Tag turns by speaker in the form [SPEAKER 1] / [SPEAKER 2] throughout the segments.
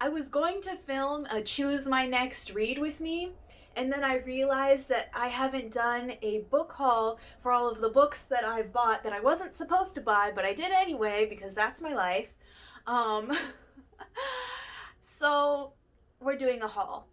[SPEAKER 1] I was going to film a choose my next read with me, and then I realized that I haven't done a book haul for all of the books that I've bought that I wasn't supposed to buy, but I did anyway because that's my life. Um, so we're doing a haul.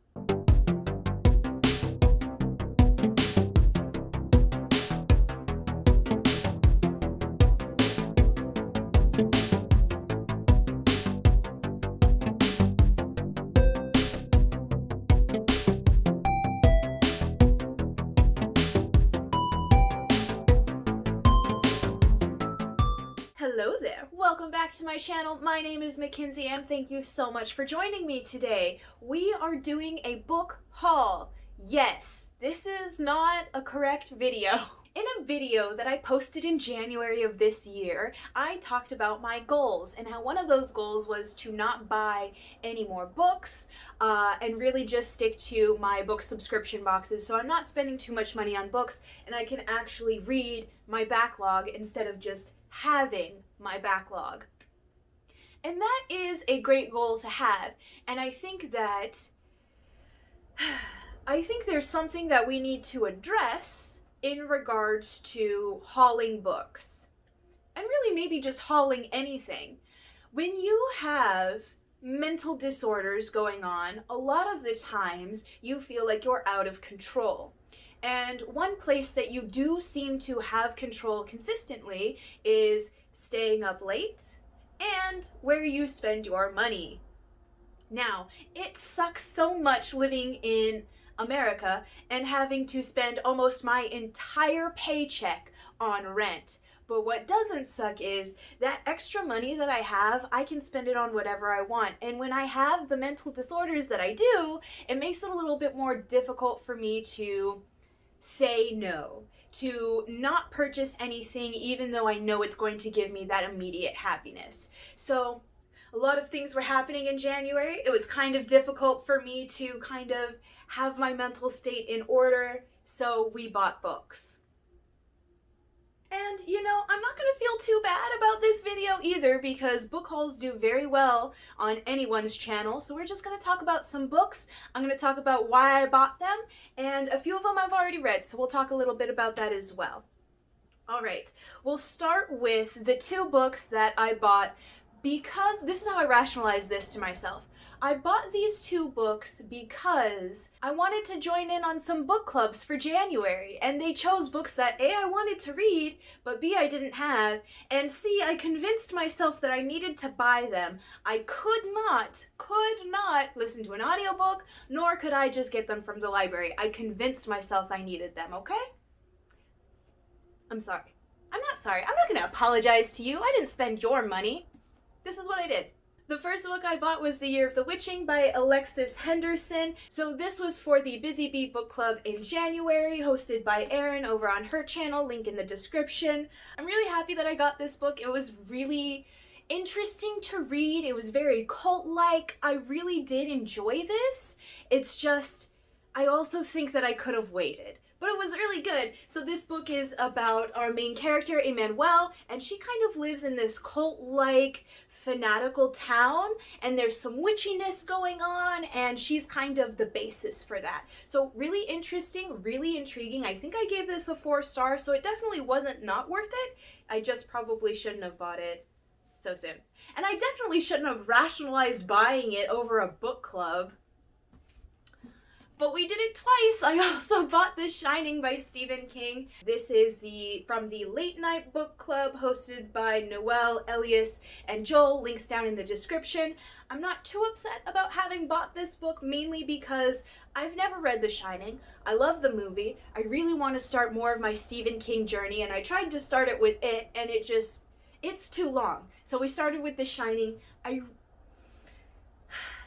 [SPEAKER 1] Hello there, welcome back to my channel. My name is Mackenzie and thank you so much for joining me today. We are doing a book haul. Yes, this is not a correct video. In a video that I posted in January of this year, I talked about my goals and how one of those goals was to not buy any more books and really just stick to my book subscription boxes, so I'm not spending too much money on books and I can actually read my backlog instead of just having my backlog. And that is a great goal to have, and I think there's something that we need to address in regards to hauling books, and really maybe just hauling anything. When you have mental disorders going on, a lot of the times you feel like you're out of control. And one place that you do seem to have control consistently is staying up late and where you spend your money. Now, it sucks so much living in America and having to spend almost my entire paycheck on rent. But what doesn't suck is that extra money that I have, I can spend it on whatever I want. And when I have the mental disorders that I do, it makes it a little bit more difficult for me to say no, to not purchase anything even though I know it's going to give me that immediate happiness. So a lot of things were happening in January. It was kind of difficult for me to kind of have my mental state in order, so we bought books. And you know, I'm not going to feel too bad about this video either because book hauls do very well on anyone's channel. So we're just going to talk about some books. I'm going to talk about why I bought them, and a few of them I've already read, so we'll talk a little bit about that as well. Alright, we'll start with the two books that I bought because this is how I rationalize this to myself. I bought these two books because I wanted to join in on some book clubs for January, and they chose books that A, I wanted to read, but B, I didn't have, and C, I convinced myself that I needed to buy them. I could not listen to an audiobook, nor could I just get them from the library. I convinced myself I needed them, okay? I'm sorry. I'm not sorry. I'm not going to apologize to you. I didn't spend your money. This is what I did. The first book I bought was The Year of the Witching by Alexis Henderson. So this was for the Busy Bee Book Club in January, hosted by Erin over on her channel, link in the description. I'm really happy that I got this book. It was really interesting to read. It was very cult-like. I really did enjoy this. It's just, I also think that I could have waited. But it was really good. So this book is about our main character, Emmanuelle, and she kind of lives in this cult-like, fanatical town, and there's some witchiness going on, and she's kind of the basis for that. So really interesting, really intriguing. I think I gave this a 4 stars, so it definitely wasn't not worth it. I just probably shouldn't have bought it so soon. And I definitely shouldn't have rationalized buying it over a book club. But we did it twice. I also bought The Shining by Stephen King. This is from the Late Night Book Club hosted by Noelle, Elias, and Joel. Links down in the description. I'm not too upset about having bought this book, mainly because I've never read The Shining. I love the movie. I really want to start more of my Stephen King journey, and I tried to start it with it, and it's too long. So we started with The Shining.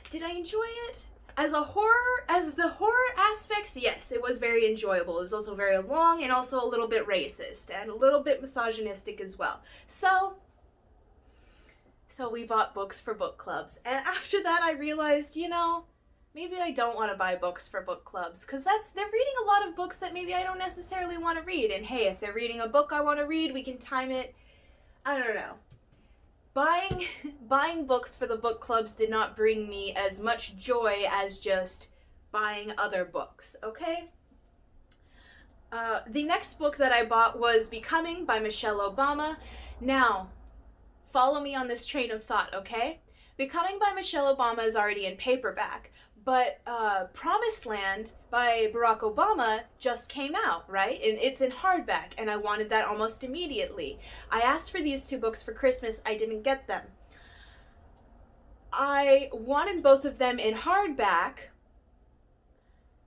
[SPEAKER 1] Did I enjoy it? As the horror aspects, yes, it was very enjoyable. It was also very long and also a little bit racist and a little bit misogynistic as well. So we bought books for book clubs. And after that, I realized, you know, maybe I don't want to buy books for book clubs because they're reading a lot of books that maybe I don't necessarily want to read. And hey, if they're reading a book I want to read, we can time it. I don't know. buying buying books for the book clubs did not bring me as much joy as just buying other books, okay? The next book that I bought was Becoming by Michelle Obama. Now, follow me on this train of thought, okay? Becoming by Michelle Obama is already in paperback, but Promised Land by Barack Obama just came out, right? And it's in hardback, and I wanted that almost immediately. I asked for these two books for Christmas. I didn't get them. I wanted both of them in hardback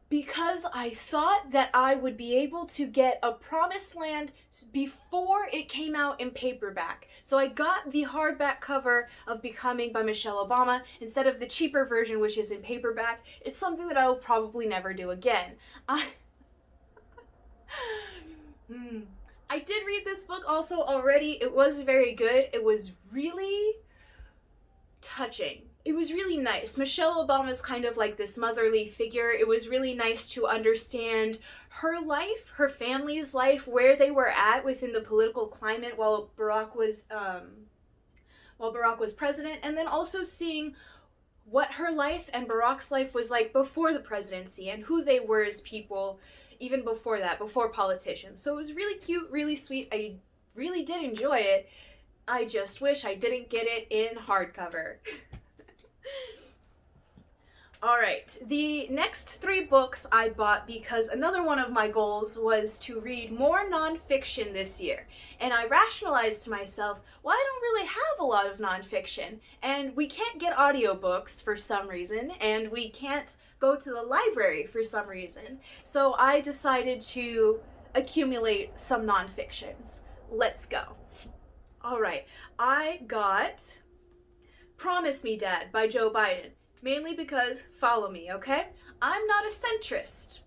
[SPEAKER 1] because I thought that I would be able to get a Promised Land before it came out in paperback. So I got the hardback cover of Becoming by Michelle Obama instead of the cheaper version, which is in paperback. It's something that I will probably never do again. I did read this book also already. It was very good. It was really touching. It was really nice. Michelle Obama is kind of like this motherly figure. It was really nice to understand her life, her family's life, where they were at within the political climate while Barack was president, and then also seeing what her life and Barack's life was like before the presidency and who they were as people, even before that, before politicians. So it was really cute, really sweet. I really did enjoy it. I just wish I didn't get it in hardcover. Alright, the next 3 books I bought because another one of my goals was to read more nonfiction this year. And I rationalized to myself, well, I don't really have a lot of nonfiction, and we can't get audiobooks for some reason, and we can't go to the library for some reason. So I decided to accumulate some nonfictions. Let's go. Alright, I got Promise Me, Dad by Joe Biden. Mainly because, follow me, okay? I'm not a centrist.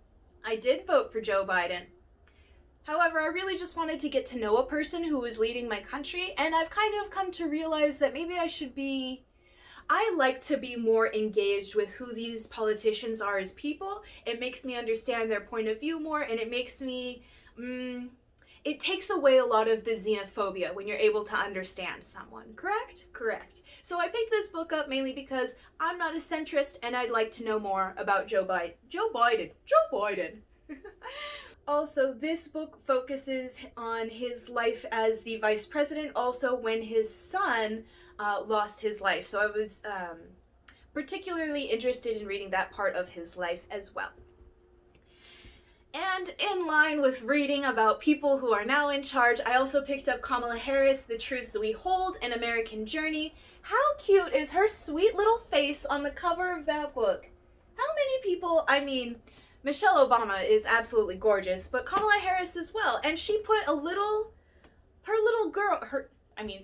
[SPEAKER 1] I did vote for Joe Biden. However, I really just wanted to get to know a person who was leading my country, and I've kind of come to realize that maybe I like to be more engaged with who these politicians are as people. It makes me understand their point of view more, and it makes me, it takes away a lot of the xenophobia when you're able to understand someone. Correct? Correct. So I picked this book up mainly because I'm not a centrist and I'd like to know more about Joe Biden. Joe Biden. Also, this book focuses on his life as the vice president, also when his son lost his life. So I was particularly interested in reading that part of his life as well. And in line with reading about people who are now in charge, I also picked up Kamala Harris, The Truths We Hold, An American Journey. How cute is her sweet little face on the cover of that book? How many people, Michelle Obama is absolutely gorgeous, but Kamala Harris as well. And she put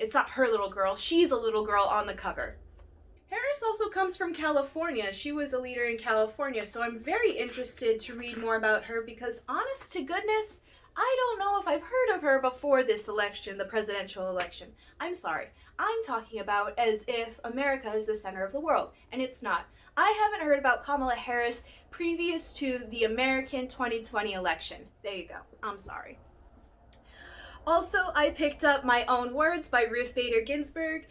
[SPEAKER 1] it's not her little girl, she's a little girl on the cover. Harris also comes from California. She was a leader in California, so I'm very interested to read more about her because, honest to goodness, I don't know if I've heard of her before this election, the presidential election. I'm sorry. I'm talking about as if America is the center of the world, and it's not. I haven't heard about Kamala Harris previous to the American 2020 election. There you go. I'm sorry. Also, I picked up My Own Words by Ruth Bader Ginsburg.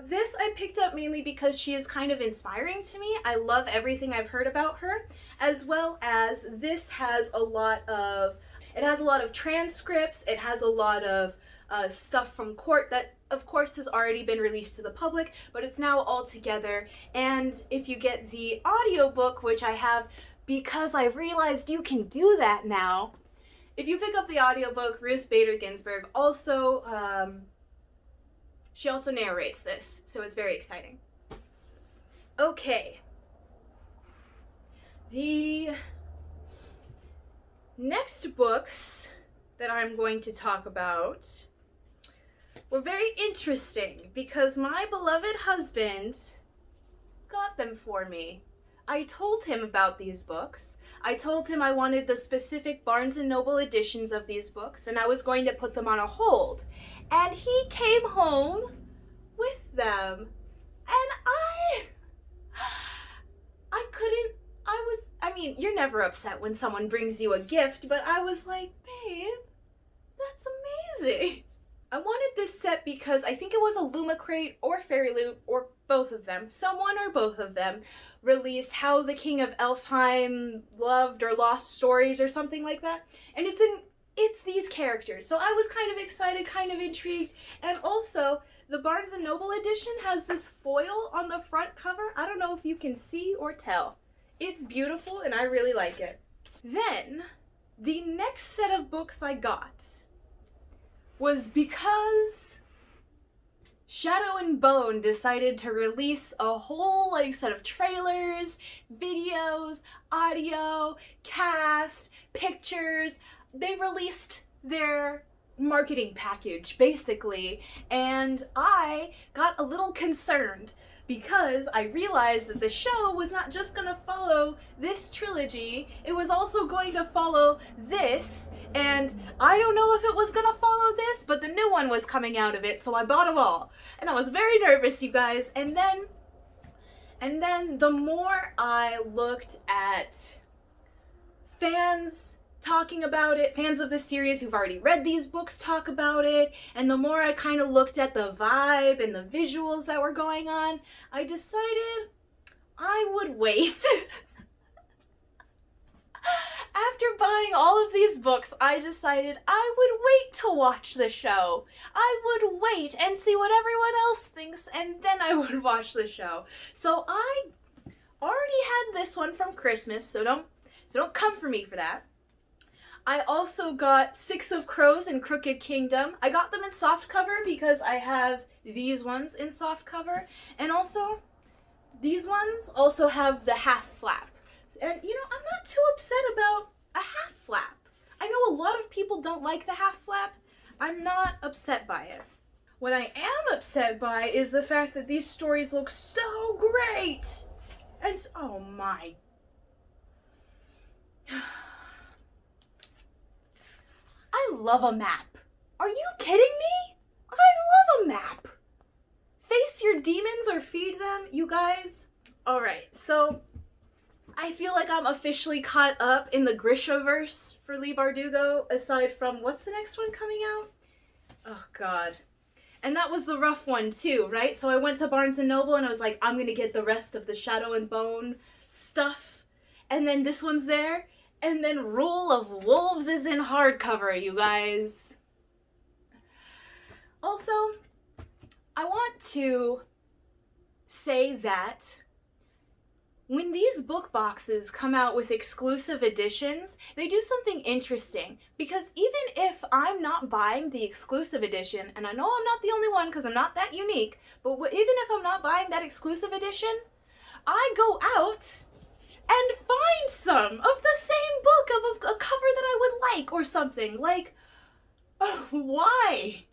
[SPEAKER 1] This I picked up mainly because she is kind of inspiring to me. I love everything I've heard about her, as well as this has a lot of transcripts, it has a lot of stuff from court that of course has already been released to the public, but it's now all together. And if you get the audiobook, which I have because I've realized you can do that now, if you pick up the audiobook, Ruth Bader Ginsburg she also narrates this, so it's very exciting. Okay. The next books that I'm going to talk about were very interesting because my beloved husband got them for me. I told him about these books. I told him I wanted the specific Barnes & Noble editions of these books, and I was going to put them on a hold. And he came home with them. And you're never upset when someone brings you a gift, but I was like, babe, that's amazing. I wanted this set because I think it was a Lumicrate or Fairy Loot or both of them, someone or both of them, released How the King of Elfheim Loved or Lost Stories or something like that. And it's these characters. So I was kind of excited, kind of intrigued. And also, the Barnes & Noble edition has this foil on the front cover. I don't know if you can see or tell. It's beautiful and I really like it. Then, the next set of books I got was because Shadow and Bone decided to release a whole set of trailers, videos, audio, cast, pictures. They released their marketing package, basically, and I got a little concerned because I realized that the show was not just going to follow this trilogy, it was also going to follow this, and I don't know if it was going to follow this, but the new one was coming out of it, so I bought them all. And I was very nervous, you guys, and then the more I looked at fans talking about it, fans of the series who've already read these books talk about it, and the more I kind of looked at the vibe and the visuals that were going on, I decided I would wait. After buying all of these books, I decided I would wait to watch the show. I would wait and see what everyone else thinks, and then I would watch the show. So I already had this one from Christmas, so don't come for me for that. I also got Six of Crows and Crooked Kingdom. I got them in softcover because I have these ones in softcover. And also, these ones also have the half flap. And, I'm not too upset about a half flap. I know a lot of people don't like the half flap. I'm not upset by it. What I am upset by is the fact that these stories look so great. And, oh my. I love a map. Are you kidding me? I love a map. Face your demons or feed them, you guys. Alright, so I feel like I'm officially caught up in the Grishaverse for Leigh Bardugo, aside from, what's the next one coming out? Oh god. And that was the rough one too, right? So I went to Barnes & Noble and I was like, I'm gonna get the rest of the Shadow and Bone stuff. And then this one's there. And then Rule of Wolves is in hardcover, you guys. Also, I want to say that when these book boxes come out with exclusive editions, they do something interesting. Because even if I'm not buying the exclusive edition, and I know I'm not the only one because I'm not that unique, but even if I'm not buying that exclusive edition, I go out and find some of the same book of a cover that I would like or something. Like, why?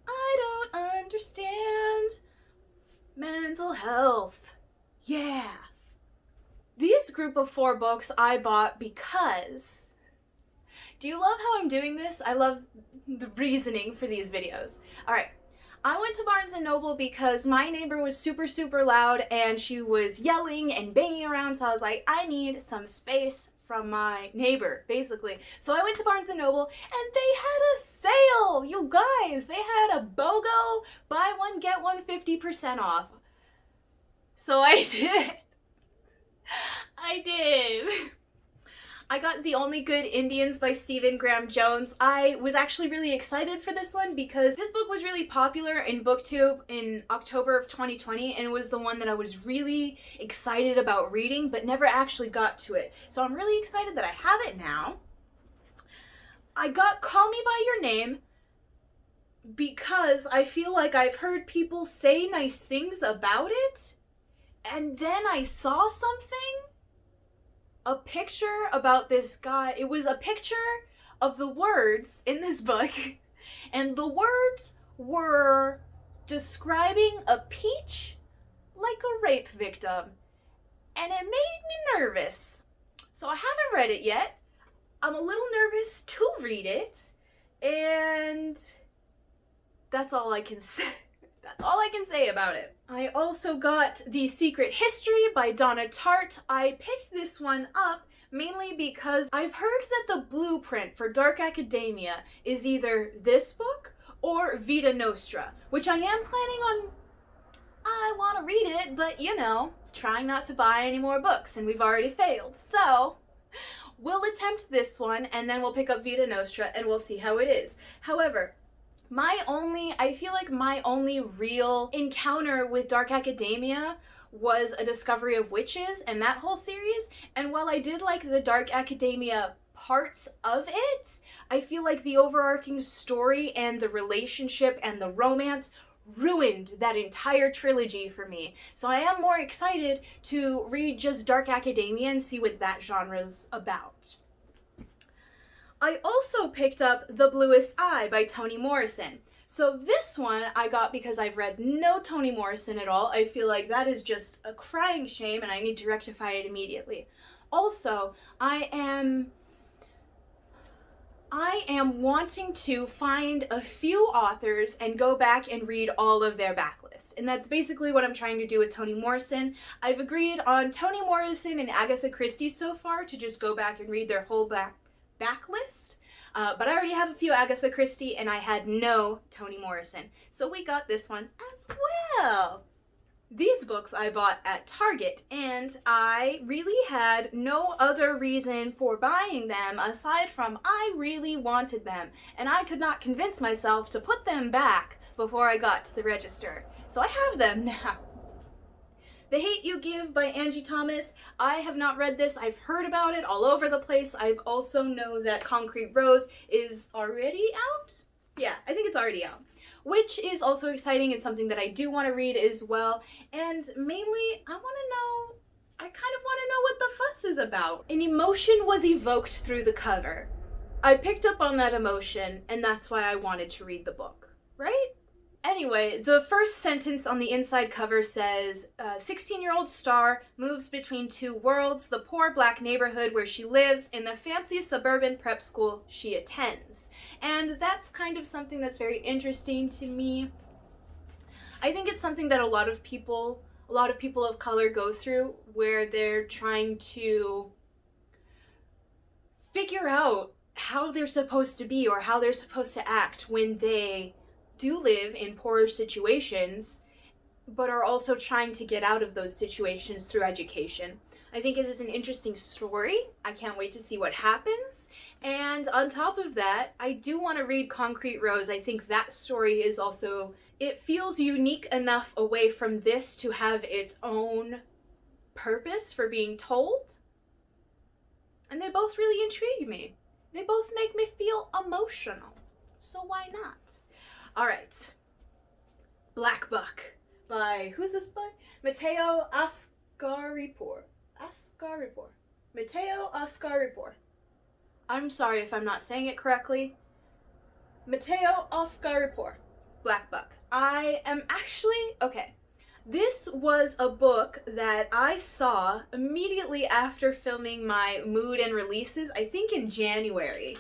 [SPEAKER 1] I don't understand. Mental health. Yeah. These group of 4 books I bought because... Do you love how I'm doing this? I love the reasoning for these videos. Alright. I went to Barnes & Noble because my neighbor was super, super loud and she was yelling and banging around, so I was like, I need some space from my neighbor, basically. So I went to Barnes & Noble and they had a sale, you guys! They had a BOGO, buy one, get one 50% off. So I did. I did. I got The Only Good Indians by Stephen Graham Jones. I was actually really excited for this one because this book was really popular in BookTube in October of 2020, and it was the one that I was really excited about reading but never actually got to it. So I'm really excited that I have it now. I got Call Me By Your Name because I feel like I've heard people say nice things about it, and then I saw something, a picture about this guy. It was a picture of the words in this book, and the words were describing a peach like a rape victim, and it made me nervous. So I haven't read it yet. I'm a little nervous to read it, and that's all I can say. That's all I can say about it. I also got The Secret History by Donna Tartt. I picked this one up mainly because I've heard that the blueprint for Dark Academia is either this book or Vita Nostra, which I am planning on. I want to read it, but you know, trying not to buy any more books, and we've already failed. So we'll attempt this one, and then we'll pick up Vita Nostra, and we'll see how it is. However, I feel like my only real encounter with dark academia was A Discovery of Witches and that whole series. And while I did like the dark academia parts of it, I feel like the overarching story and the relationship and the romance ruined that entire trilogy for me. So I am more excited to read just dark academia and see what that genre's about. I also picked up The Bluest Eye by Toni Morrison. So this one I got because I've read no Toni Morrison at all. I feel like that is just a crying shame and I need to rectify it immediately. Also, I am wanting to find a few authors and go back and read all of their backlist. And that's basically what I'm trying to do with Toni Morrison. I've agreed on Toni Morrison and Agatha Christie so far to just go back and read their whole backlist. But I already have a few Agatha Christie and I had no Toni Morrison. So we got this one as well. These books I bought at Target, and I really had no other reason for buying them aside from I really wanted them, and I could not convince myself to put them back before I got to the register. So I have them now. The Hate U Give by Angie Thomas. I have not read this. I've heard about it all over the place. I've also know that Concrete Rose is already out. Yeah, I think it's already out. Which is also exciting. It's something that I do want to read as well. And mainly, I kind of want to know what the fuss is about. An emotion was evoked through the cover. I picked up on that emotion, and that's why I wanted to read the book, right? Anyway, the first sentence on the inside cover says, 16-year-old Star moves between two worlds, the poor black neighborhood where she lives and the fancy suburban prep school she attends. And that's kind of something that's very interesting to me. I think it's something that a lot of people of color go through, where they're trying to figure out how they're supposed to be or how they're supposed to act when they do live in poorer situations, but are also trying to get out of those situations through education. I think it is an interesting story. I can't wait to see what happens. And on top of that, I do want to read Concrete Rose. I think that story is also, it feels unique enough away from this to have its own purpose for being told. And they both really intrigue me. They both make me feel emotional. So why not? All right, Black Buck by, who's this by? Matteo Ascaripour. Matteo Ascaripour. I'm sorry if I'm not saying it correctly. Matteo Ascaripour. Black Buck. This was a book that I saw immediately after filming my mood and releases, I think in January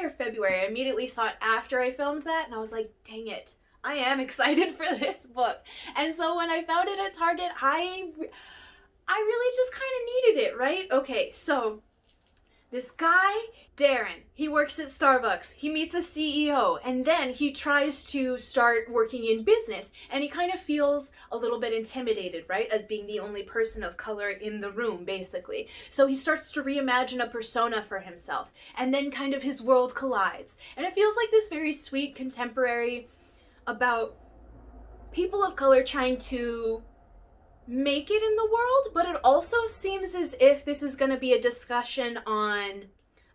[SPEAKER 1] or February. I immediately saw it after I filmed that, and I was like, dang it, I am excited for this book. And so when I found it at Target, I really just kind of needed it, right? Okay, so this guy, Darren, he works at Starbucks. He meets a CEO, and then he tries to start working in business, and he kind of feels a little bit intimidated, right? As being the only person of color in the room, basically. So he starts to reimagine a persona for himself, and then kind of his world collides. And it feels like this very sweet contemporary about people of color trying to make it in the world, but it also seems as if this is going to be a discussion on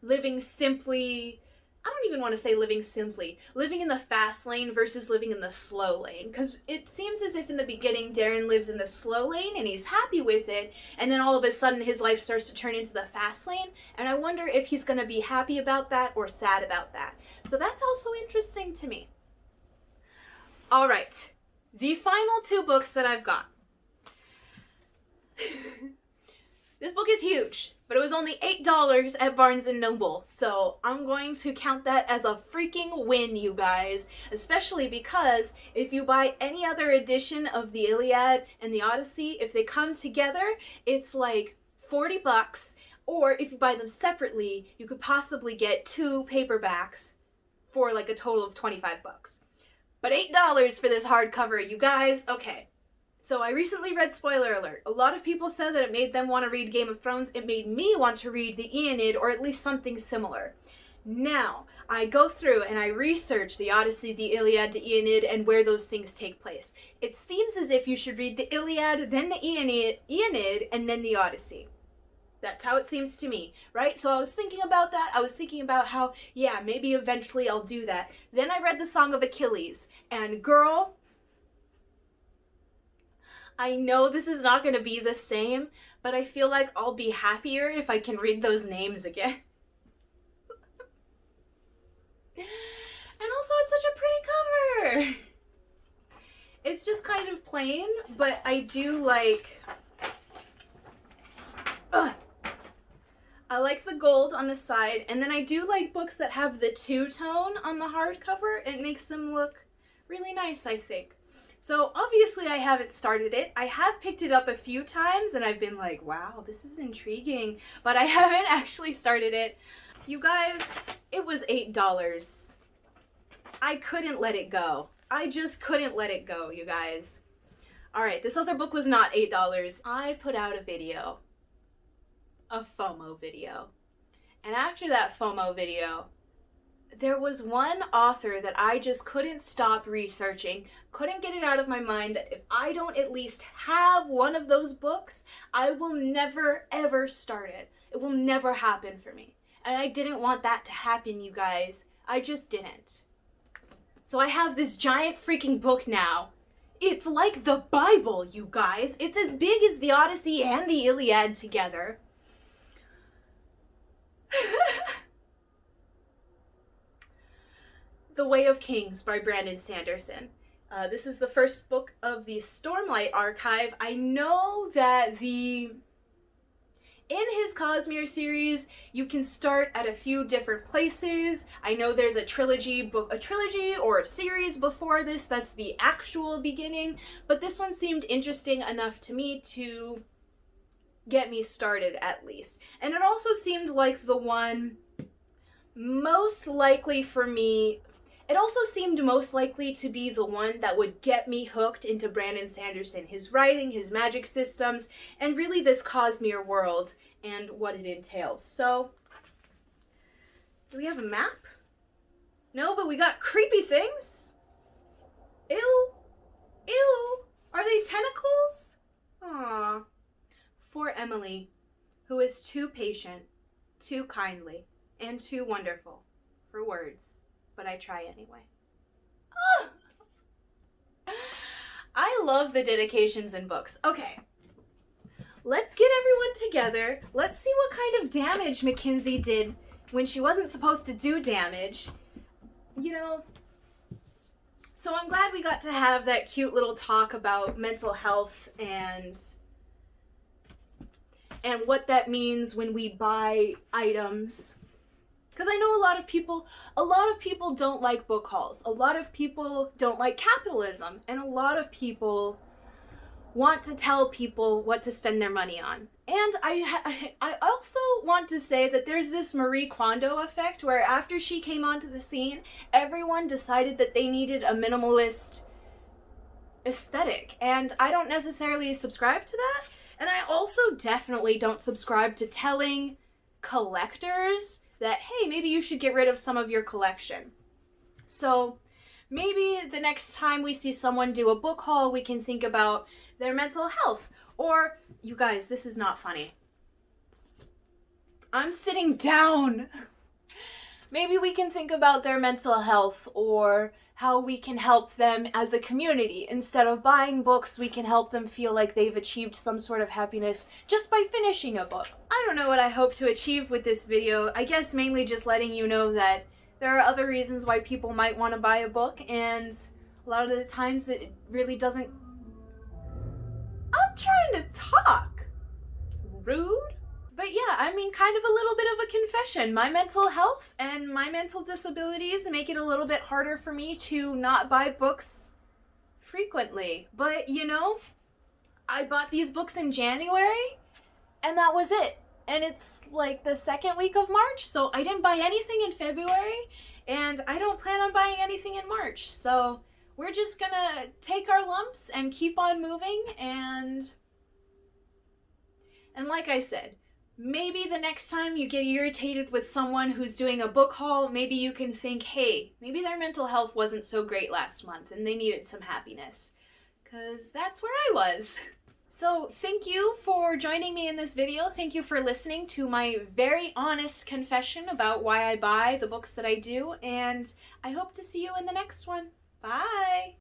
[SPEAKER 1] living simply. I don't even want to say living simply, living in the fast lane versus living in the slow lane, because it seems as if in the beginning Darren lives in the slow lane and he's happy with it, and then all of a sudden his life starts to turn into the fast lane, and I wonder if he's going to be happy about that or sad about that. So that's also interesting to me. All right, the final two books that I've got. This book is huge, but it was only $8 at Barnes & Noble, so I'm going to count that as a freaking win, you guys, especially because if you buy any other edition of the Iliad and the Odyssey, if they come together, it's like $40, or if you buy them separately, you could possibly get two paperbacks for like a total of 25 bucks. But $8 for this hardcover, you guys, okay. So I recently read, spoiler alert, a lot of people said that it made them want to read Game of Thrones. It made me want to read the Aeneid, or at least something similar. Now, I go through and I research the Odyssey, the Iliad, the Aeneid, and where those things take place. It seems as if you should read the Iliad, then the Aeneid, and then the Odyssey. That's how it seems to me, right? So I was thinking about that. I was thinking about how, yeah, maybe eventually I'll do that. Then I read the Song of Achilles, and girl, I know this is not going to be the same, but I feel like I'll be happier if I can read those names again. And also, it's such a pretty cover. It's just kind of plain, but I do like... I like the gold on the side, and then I do like books that have the two-tone on the hardcover. It makes them look really nice, I think. So obviously I haven't started it. I have picked it up a few times, and I've been like, wow, this is intriguing, but I haven't actually started it. You guys, it was $8. I couldn't let it go. I just couldn't let it go, you guys. All right, this other book was not $8. I put out a video. A FOMO video. And after that FOMO video, there was one author that I just couldn't stop researching, couldn't get it out of my mind that if I don't at least have one of those books, I will never ever start it. It will never happen for me. And I didn't want that to happen, you guys. I just didn't. So I have this giant freaking book now. It's like the Bible, you guys. It's as big as the Odyssey and the Iliad together. The Way of Kings by Brandon Sanderson. This is the first book of the Stormlight Archive. I know that in his Cosmere series, you can start at a few different places. I know there's a trilogy or a series before this that's the actual beginning, but this one seemed interesting enough to me to get me started at least. And it also seemed like the one most likely for me. It also seemed most likely to be the one that would get me hooked into Brandon Sanderson, his writing, his magic systems, and really this Cosmere world and what it entails. So, do we have a map? No, but we got creepy things. Ew. Ew. Are they tentacles? Aww. For Emily, who is too patient, too kindly, and too wonderful for words. But I try anyway. Oh. I love the dedications in books. Okay. Let's get everyone together. Let's see what kind of damage Mackenzie did when she wasn't supposed to do damage. You know, so I'm glad we got to have that cute little talk about mental health and what that means when we buy items. Because I know a lot of people don't like book hauls. A lot of people don't like capitalism. And a lot of people want to tell people what to spend their money on. And I also want to say that there's this Marie Kondo effect where after she came onto the scene, everyone decided that they needed a minimalist aesthetic. And I don't necessarily subscribe to that. And I also definitely don't subscribe to telling collectors that, hey, maybe you should get rid of some of your collection. So maybe the next time we see someone do a book haul, we can think about their mental health. Or, you guys, this is not funny. I'm sitting down. Maybe we can think about their mental health or how we can help them as a community. Instead of buying books, we can help them feel like they've achieved some sort of happiness just by finishing a book. I don't know what I hope to achieve with this video. I guess mainly just letting you know that there are other reasons why people might want to buy a book, and a lot of the times it really doesn't... I'm trying to talk. Rude? But yeah, I mean, kind of a little bit of a confession. My mental health and my mental disabilities make it a little bit harder for me to not buy books frequently. But, you know, I bought these books in January, and that was it. And it's like the second week of March, so I didn't buy anything in February, And I don't plan on buying anything in March. So we're just gonna take our lumps and keep on moving. And like I said, maybe the next time you get irritated with someone who's doing a book haul, maybe you can think, hey, maybe their mental health wasn't so great last month and they needed some happiness. Because that's where I was. So thank you for joining me in this video. Thank you for listening to my very honest confession about why I buy the books that I do. And I hope to see you in the next one. Bye!